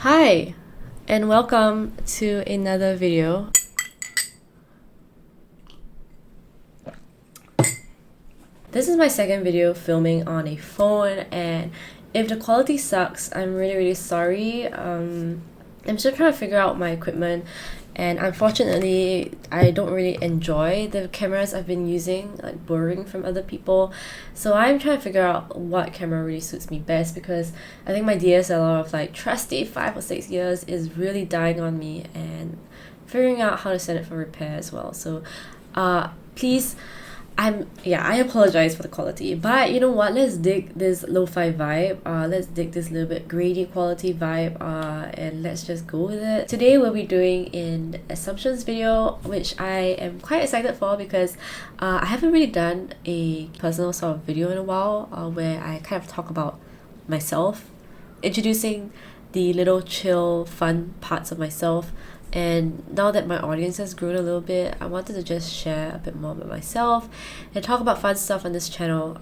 Hi, and welcome to another video. This is my second video filming on a phone, and if the quality sucks, I'm really sorry. I'm still trying to figure out my equipment, and unfortunately I don't really enjoy the cameras I've been using, like borrowing from other people. So I'm trying to figure out what camera really suits me best, because I think my DSLR of like trusty 5 or 6 years is really dying on me, and figuring out how to send it for repair as well. So please, I apologize for the quality, but you know what, let's dig this lo-fi vibe, let's dig this little bit grady quality vibe, and let's just go with it. Today we'll be doing an assumptions video, which I am quite excited for, because I haven't really done a personal sort of video in a while, where I kind of talk about myself, introducing the little chill fun parts of myself. And now that my audience has grown a little bit, I wanted to just share a bit more about myself and talk about fun stuff on this channel.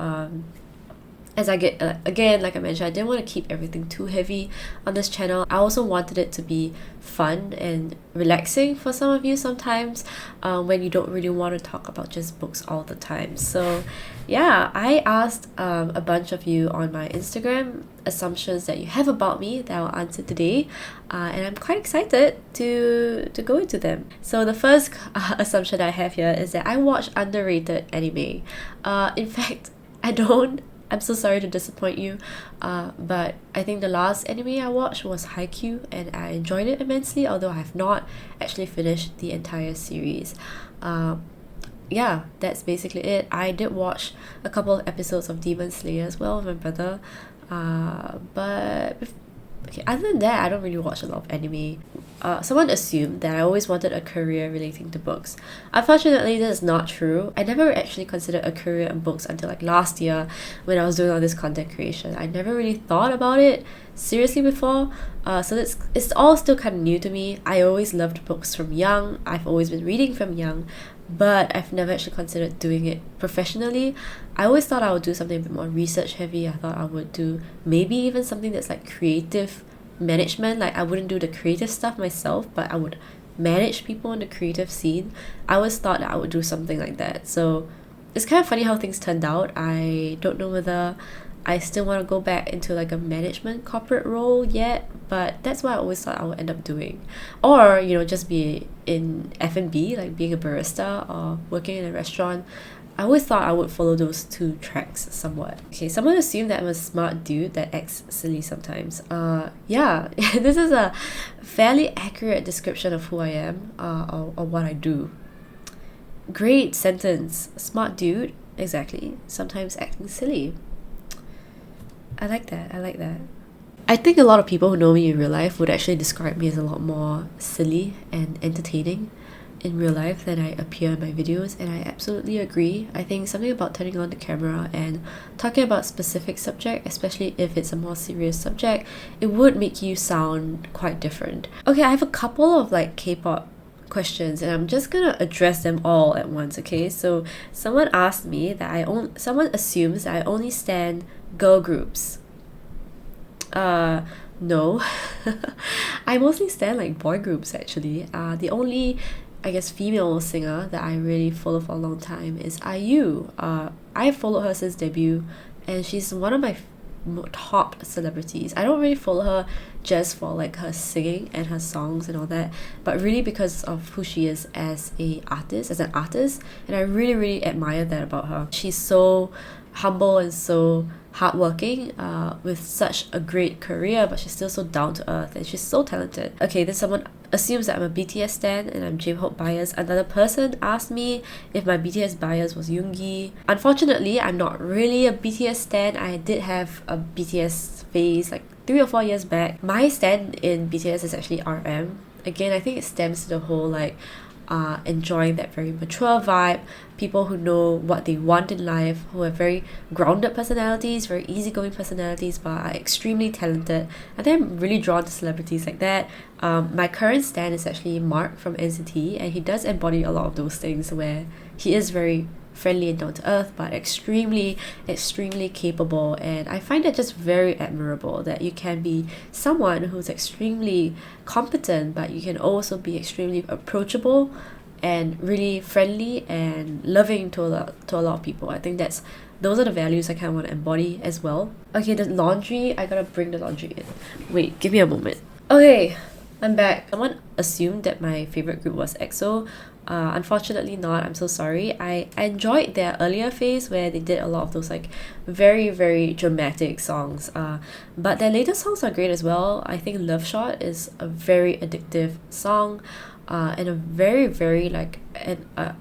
As I get, again, like I mentioned, I didn't want to keep everything too heavy on this channel. I also wanted it to be fun and relaxing for some of you sometimes, when you don't really want to talk about just books all the time. So yeah, I asked a bunch of you on my Instagram assumptions that you have about me that I'll answer today, and I'm quite excited to go into them. So the first assumption I have here is that I watch underrated anime. In fact, I don't. I'm so sorry to disappoint you, but I think the last anime I watched was Haikyuu, and I enjoyed it immensely, although I have not actually finished the entire series. Yeah, that's basically it. I did watch a couple of episodes of Demon Slayer as well with my brother, but okay, other than that, I don't really watch a lot of anime. Someone assumed that I always wanted a career relating to books. Unfortunately, this is not true. I never actually considered a career in books until like last year, when I was doing all this content creation. I never really thought about it seriously before, so it's all still kind of new to me. I always loved books from young. I've always been reading from young, but I've never actually considered doing it professionally. I always thought I would do something a bit more research heavy. I thought I would do maybe even something that's like creative management. Like, I wouldn't do the creative stuff myself, but I would manage people in the creative scene. I always thought that I would do something like that. So it's kind of funny how things turned out. I don't know whether I still want to go back into like a management corporate role yet, but that's what I always thought I would end up doing. Or, you know, just be in F&B, like being a barista or working in a restaurant. I always thought I would follow those two tracks somewhat. Okay, someone assumed that I'm a smart dude that acts silly sometimes. Yeah, this is a fairly accurate description of who I am, or what I do. Great sentence. Smart dude, exactly. Sometimes acting silly. I like that. I think a lot of people who know me in real life would actually describe me as a lot more silly and entertaining in real life than I appear in my videos, and I absolutely agree. I think something about turning on the camera and talking about specific subject, especially if it's a more serious subject, it would make you sound quite different. Okay, I have a couple of like K-pop questions, and I'm just gonna address them all at once. Okay, so someone asked me that someone assumes that I only stan girl groups. No. I mostly stan like boy groups actually. The only, I guess, female singer that I really follow for a long time is IU. I followed her since debut, and she's one of my top celebrities. I don't really follow her just for like her singing and her songs and all that, but really because of who she is as an artist, and I really admire that about her. She's so humble and so hardworking, with such a great career, but she's still so down to earth, and she's so talented. Okay, then someone assumes that I'm a BTS stan and I'm J-Hope biased. Another person asked me if my BTS bias was Yoongi. Unfortunately, I'm not really a BTS stan. I did have a BTS phase like 3 or 4 years back. My stan in BTS is actually RM. Again, I think it stems to the whole like enjoying that very mature vibe, people who know what they want in life, who have very grounded personalities, very easygoing personalities, but are extremely talented. I think I'm really drawn to celebrities like that. My current stan is actually Mark from NCT, and he does embody a lot of those things, where he is very friendly and down to earth, but extremely, extremely capable. And I find it just very admirable that you can be someone who's extremely competent, but you can also be extremely approachable and really friendly and loving to a lot of people. I think those are the values I kind of want to embody as well. Okay, the laundry, I gotta bring the laundry in. Wait, give me a moment. Okay, I'm back. Someone assumed that my favorite group was EXO. Unfortunately not, I'm so sorry. I enjoyed their earlier phase where they did a lot of those like very, very dramatic songs. But their later songs are great as well. I think Love Shot is a very addictive song. And a very, very like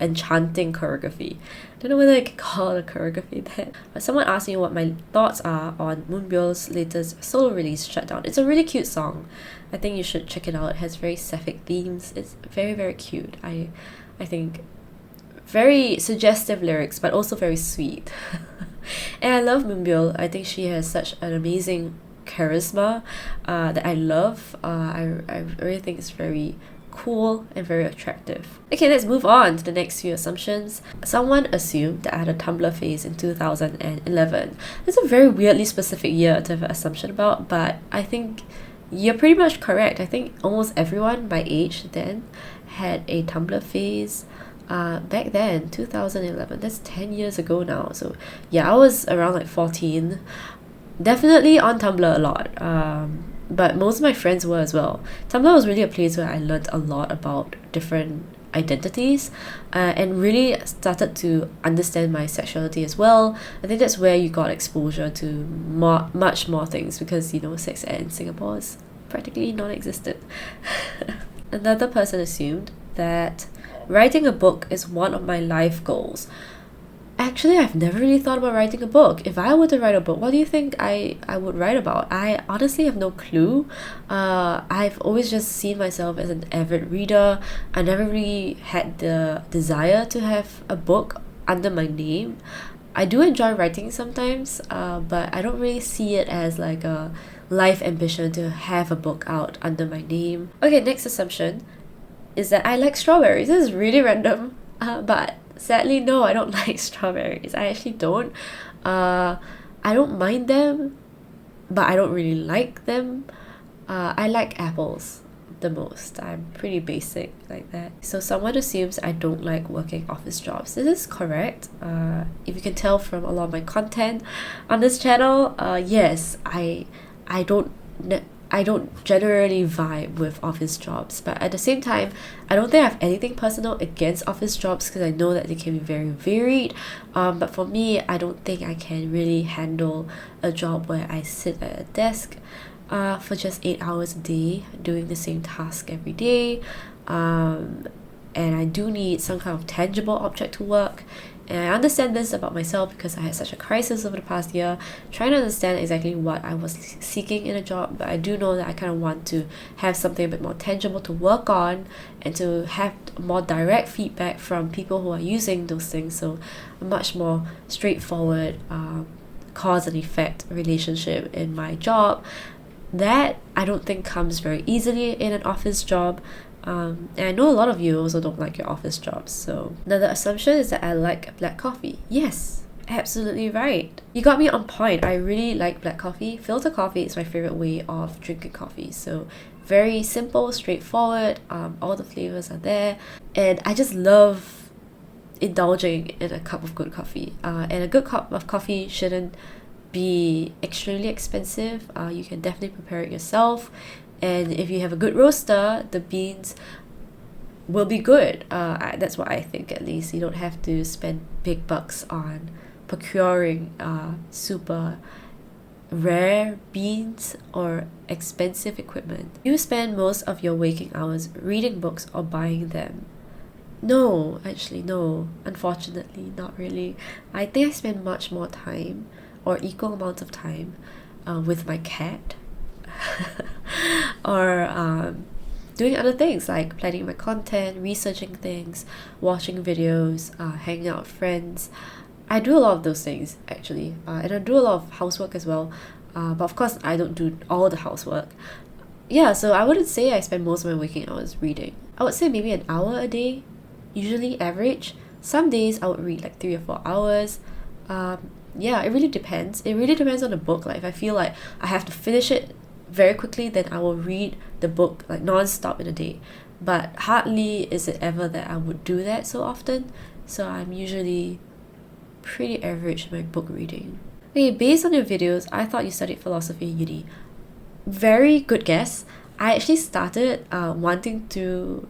enchanting choreography. Don't know whether I can call it a choreography that. But someone asked me what my thoughts are on Moonbyul's latest solo release, Shutdown. It's a really cute song. I think you should check it out. It has very sapphic themes. It's very, very cute. I think very suggestive lyrics, but also very sweet. And I love Moonbyul. I think she has such an amazing charisma that I love. I really think it's very cool and very attractive. Okay, let's move on to the next few assumptions. Someone assumed that I had a Tumblr phase in 2011. It's a very weirdly specific year to have an assumption about, but I think you're pretty much correct. I think almost everyone my age then had a Tumblr phase. Back then, 2011, that's 10 years ago now. So yeah, I was around like 14. Definitely on Tumblr a lot. But most of my friends were as well. Tumblr was really a place where I learned a lot about different identities and really started to understand my sexuality as well. I think that's where you got exposure to much more things because, you know, sex ed in Singapore is practically non-existent. Another person assumed that writing a book is one of my life goals. Actually, I've never really thought about writing a book. If I were to write a book, what do you think I would write about? I honestly have no clue. I've always just seen myself as an avid reader. I never really had the desire to have a book under my name. I do enjoy writing sometimes, but I don't really see it as like a life ambition to have a book out under my name. Okay, next assumption is that I like strawberries. This is really random, but sadly, no, I don't like strawberries. I actually don't. I don't mind them, but I don't really like them. I like apples the most. I'm pretty basic like that. So someone assumes I don't like working office jobs. This is correct. If you can tell from a lot of my content on this channel, yes, I don't generally vibe with office jobs, but at the same time, I don't think I have anything personal against office jobs because I know that they can be very varied. But for me, I don't think I can really handle a job where I sit at a desk for just 8 hours a day doing the same task every day. And I do need some kind of tangible object to work. And I understand this about myself because I had such a crisis over the past year, trying to understand exactly what I was seeking in a job. But I do know that I kind of want to have something a bit more tangible to work on and to have more direct feedback from people who are using those things. So a much more straightforward cause and effect relationship in my job. That I don't think comes very easily in an office job. And I know a lot of you also don't like your office jobs. So another assumption is that I like black coffee. Yes, absolutely right. You got me on point. I really like black coffee. Filter coffee is my favorite way of drinking coffee. So very simple, straightforward. All the flavors are there. And I just love indulging in a cup of good coffee. And a good cup of coffee shouldn't be extremely expensive. You can definitely prepare it yourself. And if you have a good roaster, the beans will be good. That's what I think, at least. You don't have to spend big bucks on procuring super rare beans or expensive equipment. You spend most of your waking hours reading books or buying them. No, actually, no. Unfortunately, not really. I think I spend much more time or equal amounts of time with my cat. Or doing other things like planning my content, researching things, watching videos, hanging out with friends. I do a lot of those things actually, and I do a lot of housework as well, but of course I don't do all the housework. Yeah, so I wouldn't say I spend most of my waking hours reading. I would say maybe an hour a day, usually average. Some days I would read like 3 or 4 hours. Yeah, it really depends. It really depends on the book. Like if I feel like I have to finish it very quickly, then I will read the book like non-stop in a day. But hardly is it ever that I would do that so often. So I'm usually pretty average in my book reading. Okay, based on your videos, I thought you studied philosophy in uni. Very good guess. I actually started wanting to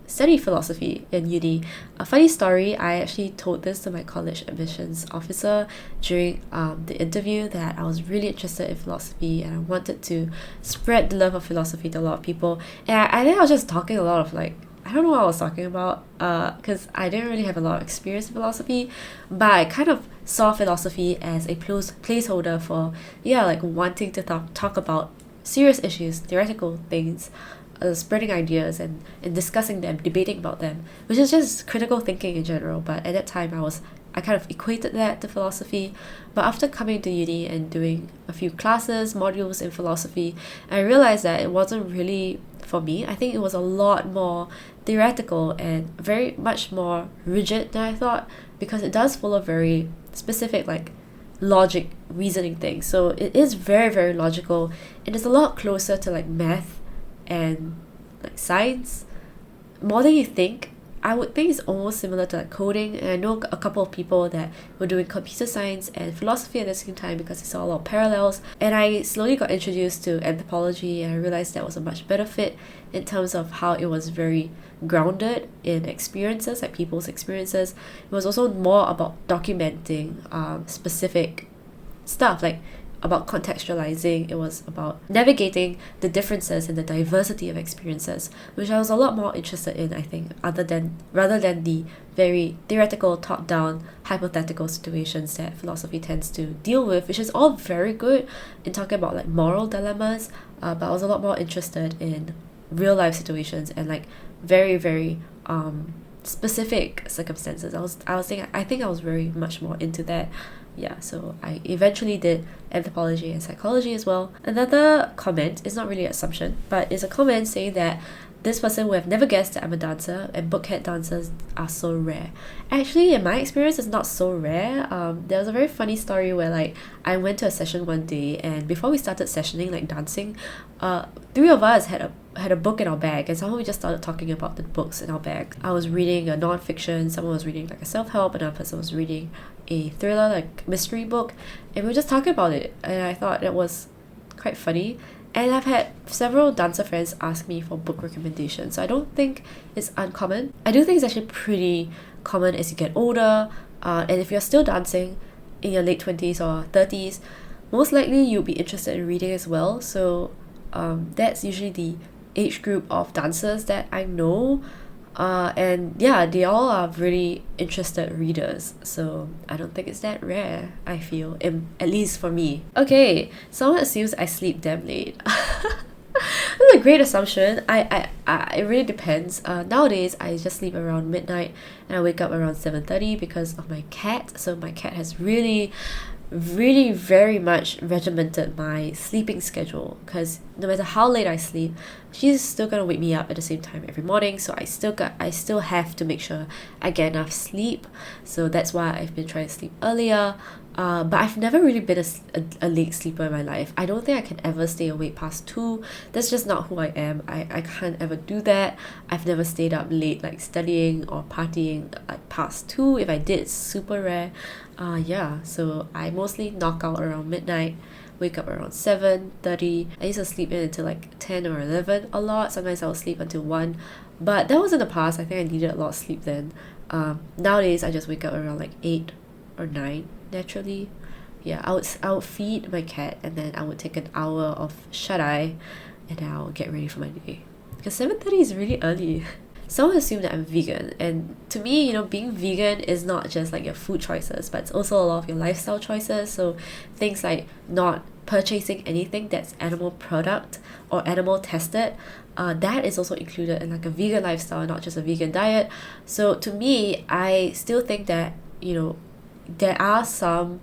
study philosophy in uni. A funny story, I actually told this to my college admissions officer during the interview that I was really interested in philosophy and I wanted to spread the love of philosophy to a lot of people. And I think I was just talking a lot of like, I don't know what I was talking about because I didn't really have a lot of experience in philosophy, but I kind of saw philosophy as a placeholder for, yeah, like wanting to talk about serious issues, theoretical things, spreading ideas and discussing them, debating about them, which is just critical thinking in general. But at that time, I kind of equated that to philosophy. But after coming to uni and doing a few classes, modules in philosophy, I realized that it wasn't really for me. I think it was a lot more theoretical and very much more rigid than I thought, because it does follow very specific like logic reasoning things. So it is very, very logical and it's a lot closer to like math and like science more than you think. I would think it's almost similar to like coding, and I know a couple of people that were doing computer science and philosophy at the same time because they saw a lot of parallels. And I slowly got introduced to anthropology and I realized that was a much better fit in terms of how it was very grounded in experiences, like people's experiences. It was also more about documenting specific stuff, like about contextualizing. It was about navigating the differences and the diversity of experiences, which I was a lot more interested in, I think, rather than the very theoretical, top-down, hypothetical situations that philosophy tends to deal with, which is all very good in talking about like moral dilemmas. But I was a lot more interested in real life situations and like very, very specific circumstances. I think I was very much more into that. Yeah, so I eventually did anthropology and psychology as well. Another comment is not really an assumption, but it's a comment saying that this person would have never guessed that I'm a dancer and bookhead dancers are so rare. Actually, in my experience, it's not so rare. There was a very funny story where like I went to a session one day, and before we started sessioning, like dancing, three of us had a book in our bag, and somehow we just started talking about the books in our bag. I was reading a nonfiction, someone was reading like a self-help, another person was reading a thriller, like mystery book, and we were just talking about it, and I thought it was quite funny. And I've had several dancer friends ask me for book recommendations, so I don't think it's uncommon. I do think it's actually pretty common as you get older, and if you're still dancing in your late 20s or 30s, most likely you'll be interested in reading as well. So that's usually the age group of dancers that I know. And yeah, they all are really interested readers, so I don't think it's that rare, I feel, at least for me. Okay, someone assumes I sleep damn late. That's a great assumption. It really depends. Nowadays, I just sleep around midnight and I wake up around 7:30 because of my cat. So my cat has really very much regimented my sleeping schedule, because no matter how late I sleep, she's still gonna wake me up at the same time every morning. So I still have to make sure I get enough sleep. So that's why I've been trying to sleep earlier. But I've never really been a late sleeper in my life. I don't think I can ever stay awake past 2. That's just not who I am. I can't ever do that. I've never stayed up late like studying or partying like past 2. If I did, it's super rare. Yeah, so I mostly knock out around midnight, wake up around 7:30. I used to sleep in until like 10 or 11 a lot. Sometimes I'll sleep until 1. But that was in the past. I think I needed a lot of sleep then. Nowadays, I just wake up around like 8 or 9 naturally. Yeah, I would feed my cat and then I would take an hour of shut-eye and then I'll get ready for my day. Because 7:30 is really early. Someone assumed that I'm vegan, and to me, you know, being vegan is not just like your food choices, but it's also a lot of your lifestyle choices. So things like not purchasing anything that's animal product or animal tested, that is also included in like a vegan lifestyle, not just a vegan diet. So to me, I still think that, you know, there are some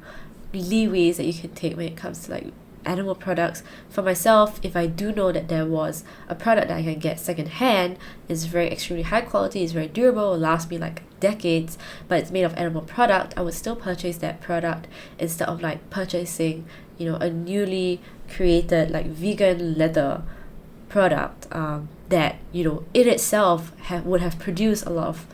leeways that you can take when it comes to like animal products. For myself, if I do know that there was a product that I can get secondhand, it's very extremely high quality, it's very durable, will last me like decades, but it's made of animal product, I would still purchase that product instead of like purchasing, you know, a newly created like vegan leather product that, you know, in itself would have produced a lot of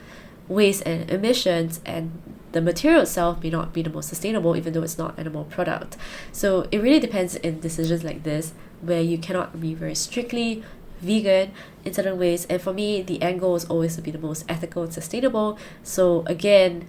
waste and emissions, and the material itself may not be the most sustainable even though it's not animal product. So it really depends in decisions like this where you cannot be very strictly vegan in certain ways, and for me the end goal is always to be the most ethical and sustainable. So again,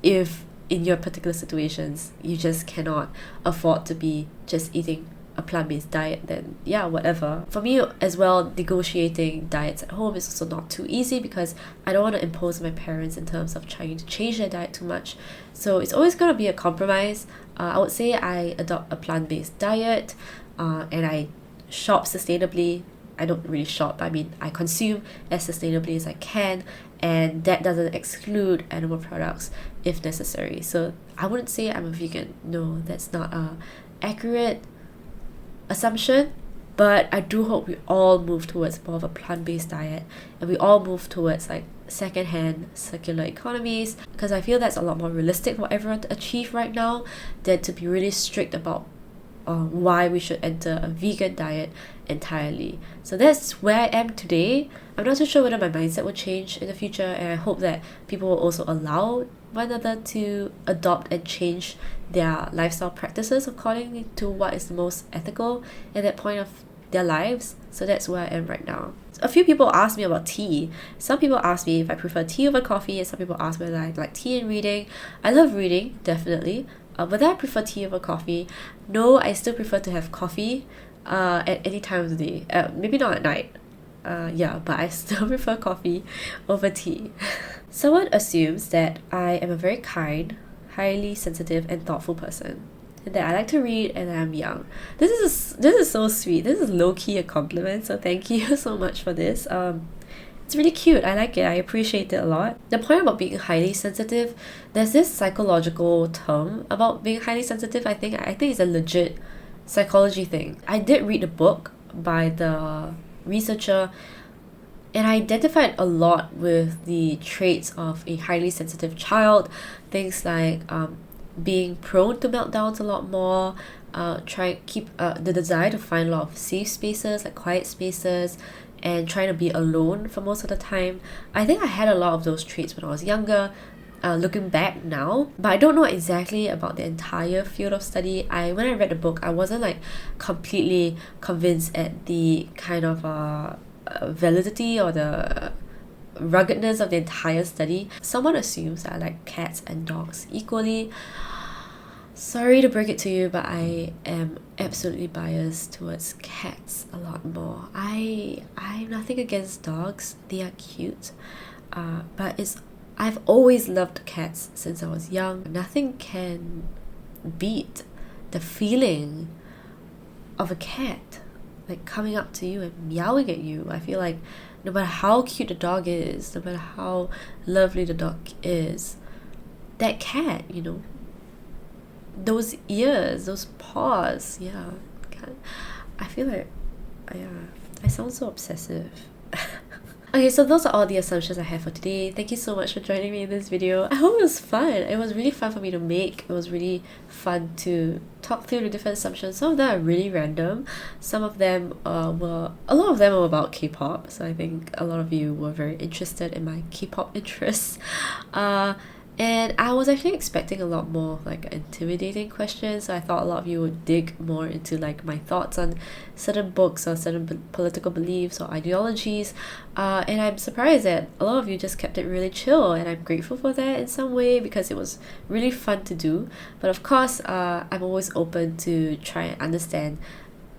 if in your particular situations you just cannot afford to be just eating a plant-based diet, then yeah, whatever. For me as well, negotiating diets at home is also not too easy because I don't want to impose my parents in terms of trying to change their diet too much. So it's always going to be a compromise. I would say I adopt a plant-based diet, and I shop sustainably. I don't really shop, but I mean I consume as sustainably as I can, and that doesn't exclude animal products if necessary. So I wouldn't say I'm a vegan. No, that's not a accurate assumption, but I do hope we all move towards more of a plant-based diet, and we all move towards like second-hand circular economies, because I feel that's a lot more realistic for everyone to achieve right now than to be really strict about why we should enter a vegan diet entirely. So that's where I am today. I'm not too sure whether my mindset will change in the future, and I hope that people will also allow one another to adopt and change their lifestyle practices according to what is the most ethical at that point of their lives. So that's where I am right now. A few people ask me about tea. Some people ask me if I prefer tea over coffee, and some people ask whether I like tea and reading. I love reading, definitely. Whether I prefer tea over coffee? No, I still prefer to have coffee at any time of the day. Maybe not at night. Yeah, but I still prefer coffee over tea. Someone assumes that I am a very kind, highly sensitive and thoughtful person, and that I like to read and that I'm young. This is so sweet. This is low-key a compliment, so thank you so much for this. It's really cute. I like it. I appreciate it a lot. The point about being highly sensitive, there's this psychological term about being highly sensitive. I think it's a legit psychology thing. I did read a book by the researcher, and I identified a lot with the traits of a highly sensitive child. Things like being prone to meltdowns a lot more, try keep the desire to find a lot of safe spaces, like quiet spaces, and trying to be alone for most of the time. I think I had a lot of those traits when I was younger, looking back now, but I don't know exactly about the entire field of study. When I read the book, I wasn't like completely convinced at the kind of validity or the ruggedness of the entire study. Someone assumes that I like cats and dogs equally. Sorry to break it to you, but I am absolutely biased towards cats a lot more. I'm nothing against dogs, they are cute, but I've always loved cats since I was young. Nothing can beat the feeling of a cat like coming up to you and meowing at you. I feel like no matter how cute the dog is, no matter how lovely the dog is, that cat, you know, those ears, those paws, yeah, I feel like I sound so obsessive. Okay, so those are all the assumptions I have for today. Thank you so much for joining me in this video. I hope it was fun. It was really fun for me to make. It was really fun to talk through the different assumptions. Some of them are really random. Some of them a lot of them are about K-pop. So I think a lot of you were very interested in my K-pop interests. And I was actually expecting a lot more like intimidating questions, so I thought a lot of you would dig more into like my thoughts on certain books or certain political beliefs or ideologies, and I'm surprised that a lot of you just kept it really chill, and I'm grateful for that in some way because it was really fun to do. But of course, I'm always open to try and understand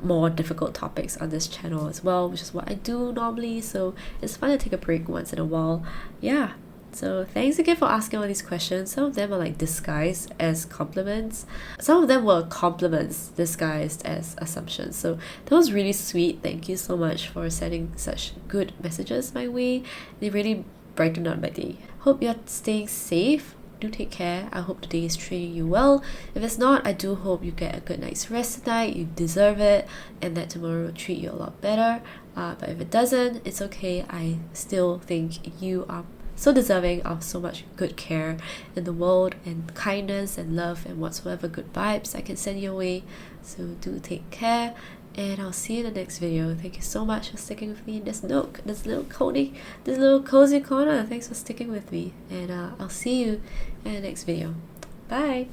more difficult topics on this channel as well, which is what I do normally, so it's fun to take a break once in a while. Yeah. So thanks again for asking all these questions. Some of them are like disguised as compliments. Some of them were compliments disguised as assumptions. So that was really sweet. Thank you so much for sending such good messages my way. They really brightened up my day. Hope you're staying safe do take care. I hope the day is treating you well. If it's not, I do hope you get a good night's rest tonight. You deserve it, and that tomorrow will treat you a lot better. But if it doesn't, it's okay. I still think you are so deserving of so much good care in the world, and kindness and love and whatsoever good vibes I can send your way. So do take care, and I'll see you in the next video. Thank you so much for sticking with me in this nook, this little cozy corner. Thanks for sticking with me, and I'll see you in the next video. Bye.